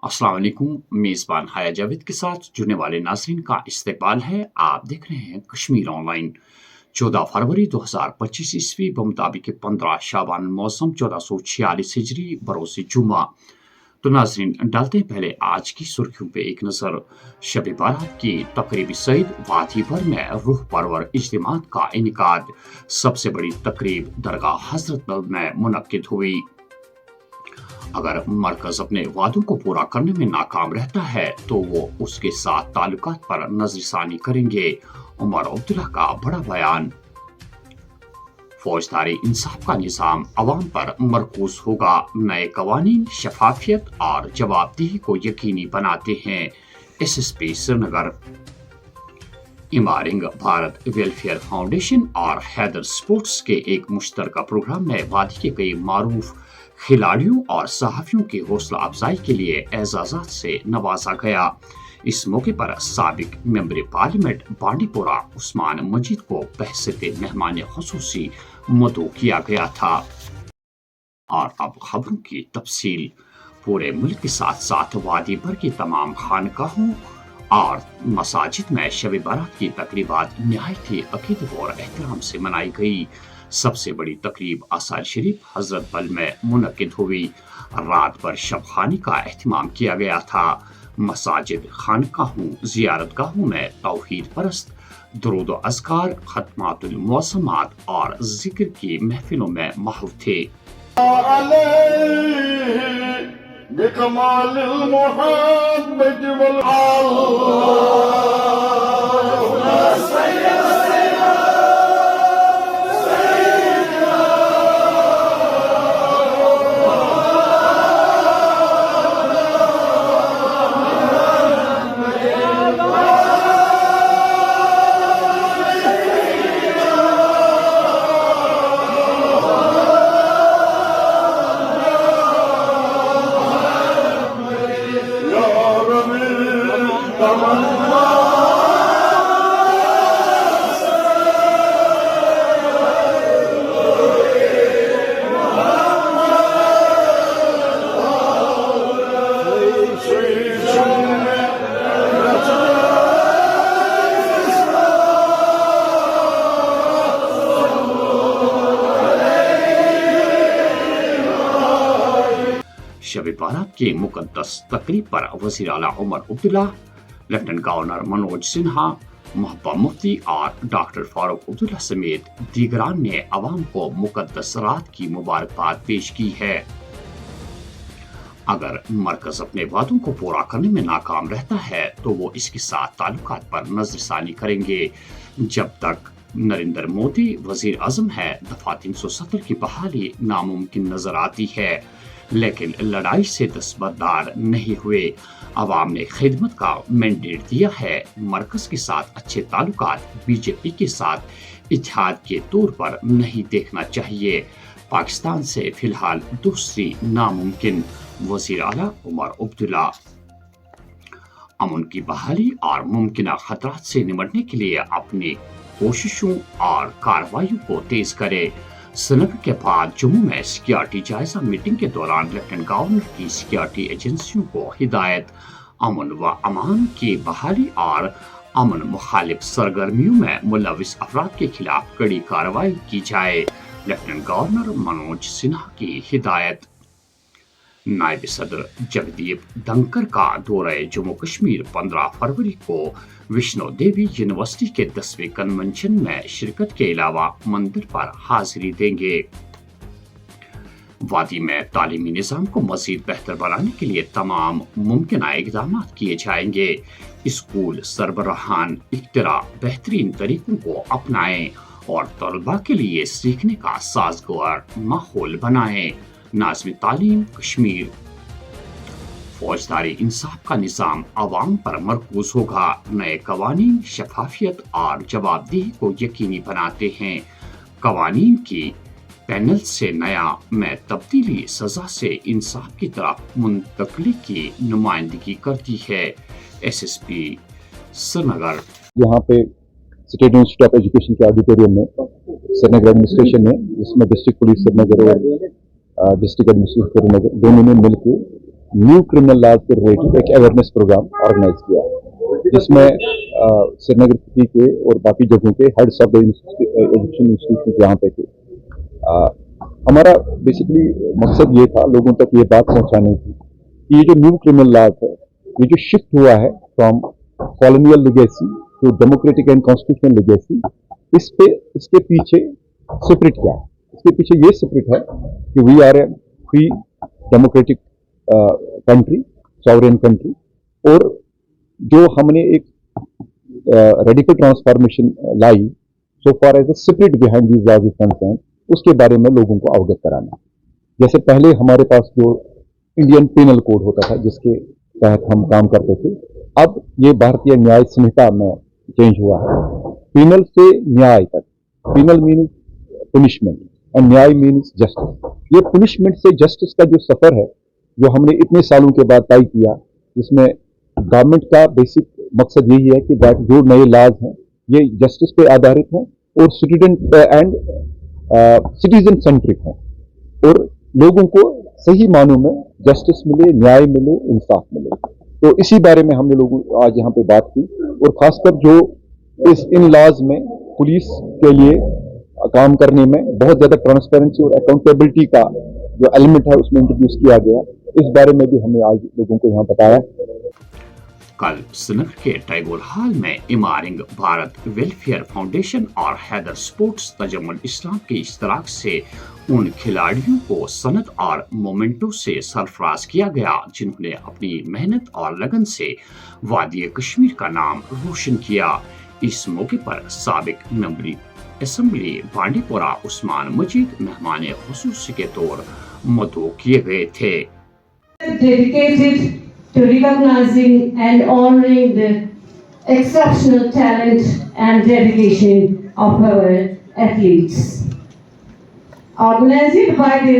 अस्सलाम वालेकुम। मेज़बान हाया जावेद के साथ जुड़ने वाले नाज़रीन का इस्तकबाल है। आप देख रहे हैं कश्मीर ऑनलाइन। 14 फरवरी 2025 ईस्वी बमुताबिक 15 शाबान मौसम 1446 हिजरी बरोज़ जुमा। तो नाज़रीन डालते हैं पहले आज की सुर्खियों पे एक नज़र। शब बारात की तकरीब सईद वादी भर में रूह परवर इज्तिमात का इनेकाद। सबसे बड़ी तकरीब दरगाह हजरत बल में मुनक्किद हुई। अगर मरकज अपने वादों को पूरा करने में नाकाम रहता है तो वो उसके साथ ताल्लुकात पर नजरसानी करेंगे। उमर अब्दुल्ला का बड़ा बयान। फौजदारी इंसाफ का निज़ाम अवाम पर मरकूज होगा। नए कवानीन शफाफियत और जवाबदेही को यकीनी बनाते हैं। SSP श्रीनगर। इमारिंग भारत वेलफेयर फाउंडेशन और हैदर स्पोर्ट्स के एक मुश्तरका प्रोग्राम में वादी के कई मारूफ खिलाड़ियों और सहाफियों की हौसला अफजाई के लिए एजाजात से नवाजा गया। इस मौके पर साबिक मेंबर पार्लियामेंट बांडीपोरा उस्मान मजीद को बहसते मेहमान खुसूसी मदऊ किया गया था। और अब खबरों की तफसील। पूरे मुल्क के साथ साथ वादी भर की तमाम खानकाहों और मसाजिद में शब बारात की तकरीबात निहायत ही अकीदत और एहतराम से मनाई गई। सबसे बड़ी तकरीब आसार शरीफ हजरत बल में मुनक्किद हुई। रात भर शबखानी का एहतमाम किया गया था। मसाजिद, खानकाहों, जियारतगाहों में तौहीद परस्त दुरूद व अज़कार, खत्मातुल मौसमात और जिक्र की महफिलों में महव थे। शब बारात के मुकद्दस तकरीब पर वज़ीर आला उमर अब्दुल्ला, लेफ्टिनेंट गवर्नर मनोज सिन्हा, महबूबा मुफ्ती और डॉक्टर फारूक अब्दुल्ला समेत दीगरान ने अवाम को मुकद्दस रात की मुबारकबाद पेश की है। अगर मरकज अपने वादों को पूरा करने में नाकाम रहता है तो वो इसके साथ ताल्लुकात पर नजरसानी करेंगे। जब तक नरेंद्र मोदी वजीर आजम है, दफा 370 की बहाली नामुमकिन नजर आती है, लेकिन लड़ाई से दस्तबरदार नहीं हुए। अवाम ने खिदमत का मैंडेट दिया है। मरकज के साथ अच्छे ताल्लुकात बीजेपी के साथ इत्तेहाद के तौर पर नहीं देखना चाहिए। पाकिस्तान से फिलहाल दूसरी नामुमकिन। वजीर आला उमर अब्दुल्ला। अमन की बहाली और मुमकिन खतरात से निपटने के लिए अपनी कोशिशों और कार्रवाइयों को तेज करे। श्रीनगर के बाद जम्मू में सिक्योरिटी जायजा मीटिंग के दौरान लेफ्टिनेंट गवर्नर की सिक्योरिटी एजेंसियों को हिदायत। अमन व अमान की बहाली और अमन मुखालिफ सरगर्मियों में मुलविस अफराद के खिलाफ कड़ी कार्रवाई की जाए। लेफ्टिनेंट गवर्नर मनोज सिन्हा की हिदायत। नायब सदर जगदीप धनखड़ का दौरे जम्मू कश्मीर 15 फरवरी को विष्णु देवी यूनिवर्सिटी के 10वें कन्वेंशन में शिरकत के अलावा मंदिर पर हाजिरी देंगे। वादी में तालीमी निज़ाम को मजीद बेहतर बनाने के लिए तमाम मुमकिन इक़दाम किए जाएंगे। स्कूल सरबराहान इख्तिरा बेहतरीन तरीकों को अपनाएं और तलबा के लिए सीखने का साजगार माहौल बनाएं। नाज़िम तालीम कश्मीर। फौजदारी इंसाफ का निज़ाम अवाम पर मरकूज होगा। नए कवानीन शफाफियत और जवाबदेही को यकीनी बनाते हैं। कवानीन की पैनल से नया में तब्दीली सजा से इंसाफ की तरफ मुंतकली की नुमाइंदगी करती है। SSP श्रीनगर। यहाँ पे स्टेट इंस्टीट्यूट ऑफ एजुकेशन के ऑडिटोरियम में श्रीनगर एडमिनिस्ट्रेशन ने, इसमें डिस्ट्रिक्ट पुलिस श्रीनगर और डिस्ट्रिक्ट एडमिनिस्ट्रेशन श्रीनगर दोनों ने मिलकर न्यू क्रिमिनल लॉज के रिलेटेड एक अवेयरनेस प्रोग्राम ऑर्गेनाइज किया, जिसमें श्रीनगर सिटी के और बाकी जगहों के heads of the education institution यहाँ पे थे। हमारा बेसिकली मकसद ये था लोगों तक ये बात पहुँचाने की कि ये जो न्यू क्रिमिनल लॉज है, ये जो शिफ्ट हुआ है from colonial legacy to democratic and constitutional legacy, इसके पीछे स्पिरिट क्या है? इसके पीछे ये स्पिरिट है कि we are a free democratic country, sovereign country, और जो हमने एक रेडिकल ट्रांसफॉर्मेशन लाई so for as the spirit behind these laws is concern, उसके बारे में लोगों को अवगत कराना। जैसे पहले हमारे पास जो इंडियन पेनल कोड होता था जिसके तहत हम काम करते थे, अब ये भारतीय न्याय संहिता में चेंज हुआ है। पेनल से न्याय तक, पेनल मीन्स पनिशमेंट एंड न्याय मीन्स जस्टिस। ये पनिशमेंट से जस्टिस का जो सफर है, जो हमने इतने सालों के बाद तय किया, जिसमें गवर्नमेंट का बेसिक मकसद यही है कि जो नए लॉज हैं ये जस्टिस पे आधारित हैं और सिटीजन सेंट्रिक हैं, और लोगों को सही मानों में जस्टिस मिले, न्याय मिले, इंसाफ मिले। तो इसी बारे में हमने लोगों आज यहाँ पे बात की, और खासकर जो इन लॉज में पुलिस के लिए काम करने में बहुत ज़्यादा ट्रांसपेरेंसी और अकाउंटेबिलिटी का जो एलिमेंट है उसमें इंट्रोड्यूस किया गया, इस बारे में भी हमने आज लोगों को यहाँ बताया। कल श्रीनगर के टैगोर हॉल में इमारत भारत वेलफेयर फाउंडेशन और हैदर स्पोर्ट्स तजम्मुल इस्लाम के इश्तराक से उन खिलाड़ियों को सनद और मोमेंटो से सरफराज किया गया जिन्होंने अपनी मेहनत और लगन से वादी कश्मीर का नाम रोशन किया। इस मौके पर साबिक मेंबर असेंबली बांडीपोरा उस्मान मजीद मेहमान खुसूसी के तौर मदऊ किए गए थे। Dedicated to recognizing and honoring the exceptional talent and dedication of our athletes. Organized by the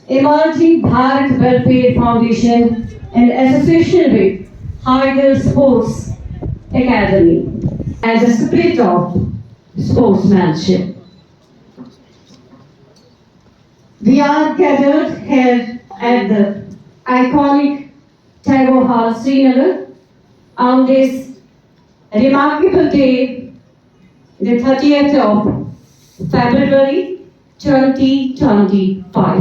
Emerging Bharat Welfare Foundation in association with Haider Sports Academy and the spirit of sportsmanship. We are gathered here at the iconic Tagore Hall, Srinagar, on this remarkable day, the 30th of February 2025.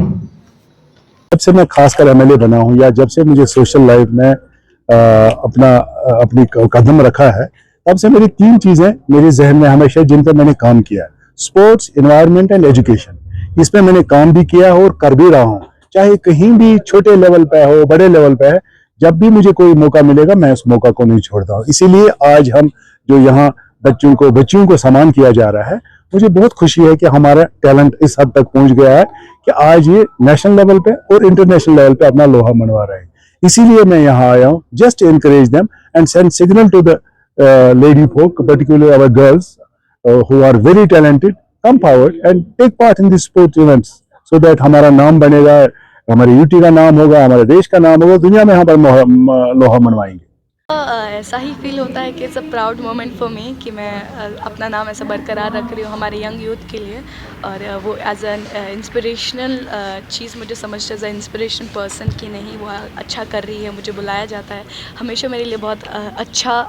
जब से मैं खासकर MLA बना हूं या जब से मुझे सोशल लाइफ में अपनी कदम रखा है, तब से मेरी तीन चीज़ें मेरे जहन में हमेशा जिन पर मैंने काम किया है: स्पोर्ट्स, एनवायरनमेंट एंड एजुकेशन। इसमें मैंने काम भी किया है और कर भी रहा हूँ, चाहे कहीं भी छोटे लेवल पे हो, बड़े लेवल पे है। जब भी मुझे कोई मौका मिलेगा मैं उस मौका को नहीं छोड़ता हूँ। इसीलिए आज हम जो यहाँ बच्चियों को सम्मान किया जा रहा है, मुझे बहुत खुशी है कि हमारा टैलेंट इस हद तक पहुँच गया है कि आज ये नेशनल लेवल पे और इंटरनेशनल लेवल पे अपना लोहा मनवा रहे हैं। इसीलिए मैं यहाँ आया हूँ, just encourage them and send signal to the lady folk, particularly our girls who are very talented, come forward and take part in these sports events so that हमारा नाम बनेगा, हमारे यूटी का नाम होगा, हमारे देश का नाम होगा, दुनिया में हम पर लोहा मनवाएंगे। ऐसा ही फील होता है कि it's a proud moment for me कि मैं अपना नाम ऐसा बरकरार रख रही हूँ हमारे यंग यूथ के लिए, और वो एज एन इंस्पिरेशनल चीज़ मुझे समझते एज ए इंस्पिरेशन पर्सन कि नहीं वो अच्छा कर रही है, मुझे बुलाया जाता है। हमेशा मेरे लिए बहुत अच्छा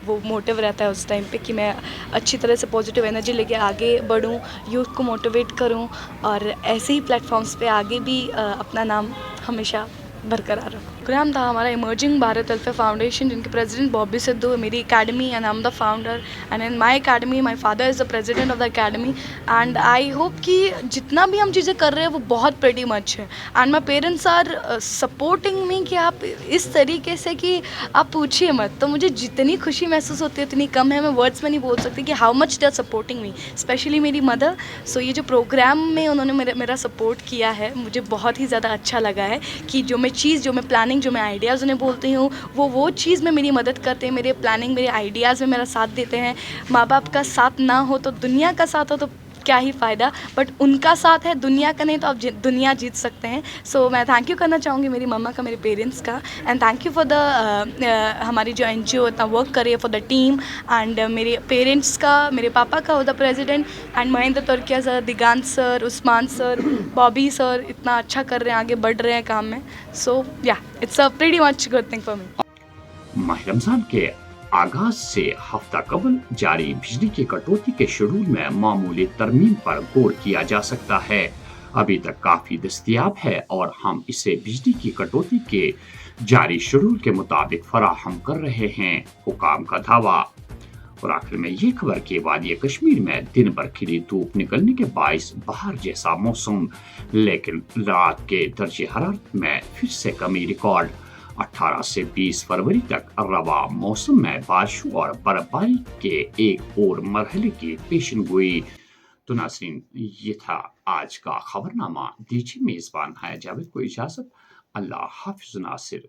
वो मोटिव रहता है उस टाइम पे कि मैं अच्छी तरह से पॉजिटिव एनर्जी लेके आगे बढ़ूँ, यूथ को मोटिवेट करूँ, और ऐसे ही प्लेटफॉर्म्स पे आगे भी अपना नाम हमेशा बरकरार रखूँ। प्रोग्राम था हमारा इमर्जिंग भारत वेलफेयर फाउंडेशन, जिनके प्रेसिडेंट बॉबी सिद्धू है, मेरी academy and I am the founder, and in my academy my father is the president of the academy, and I hope कि जितना भी हम चीज़ें कर रहे हैं वो बहुत प्रेटी मच है, and my parents are supporting me कि आप इस तरीके से कि आप पूछिए मत। तो मुझे जितनी खुशी महसूस होती है उतनी कम है, मैं वर्ड्स में नहीं बोल सकती कि how much they are supporting me, specially मेरी मदर। सो ये जो प्रोग्राम में उन्होंने मेरा सपोर्ट किया है, मुझे बहुत ही ज़्यादा अच्छा लगा है कि जो मैं चीज़, जो मैं प्लानिंग, जो मैं आइडियाज़ उन्हें बोलती हूँ, वो चीज़ में मेरी मदद करते हैं, मेरे प्लानिंग, मेरे आइडियाज़ में मेरा साथ देते हैं। माँ बाप का साथ ना हो तो दुनिया का साथ हो तो کیا ہی فائدہ, بٹ ان کا ساتھ ہے, دنیا کا نہیں تو آپ دنیا جیت سکتے ہیں. سو میں تھینک یو کرنا چاہوں گی میری مما کا, میرے پیرنٹس کا, and thank you for the ہماری جو این جی او اتنا ورک کر رہی ہے, فار دا ٹیم, اینڈ میرے پیرنٹس کا, میرے پاپا کا, دا پریزیڈنٹ, اینڈ مہندر ترکیا سر, دیگانت سر, عثمان سر, بابی سر, اتنا اچھا کر رہے ہیں, آگے بڑھ رہے ہیں کام میں. سو یا it's a pretty much good thing for me. ماہ رمضان کے آغاز سے ہفتہ قبل جاری بجلی کی کٹوتی کے شیڈول میں معمولی ترمیم پر غور کیا جا سکتا ہے. ابھی تک کافی دستیاب ہے اور ہم اسے بجلی کی کٹوتی کے جاری شیڈول کے مطابق فراہم کر رہے ہیں, حکام کا دعویٰ. اور آخر میں یہ خبر کہ وادی کشمیر میں دن بھر کھلی دھوپ نکلنے کے باعث بہار جیسا موسم, لیکن رات کے درجہ حرارت میں پھر سے کمی ریکارڈ. 18 سے 20 فروری تک رواں موسم میں بارشوں اور برف باری کے ایک اور مرحلے کی پیشن گوئی. تو ناظرین, یہ تھا آج کا خبرنامہ. دیجیے میزبان ہے جاوید کو اجازت. اللہ حافظ ناصر.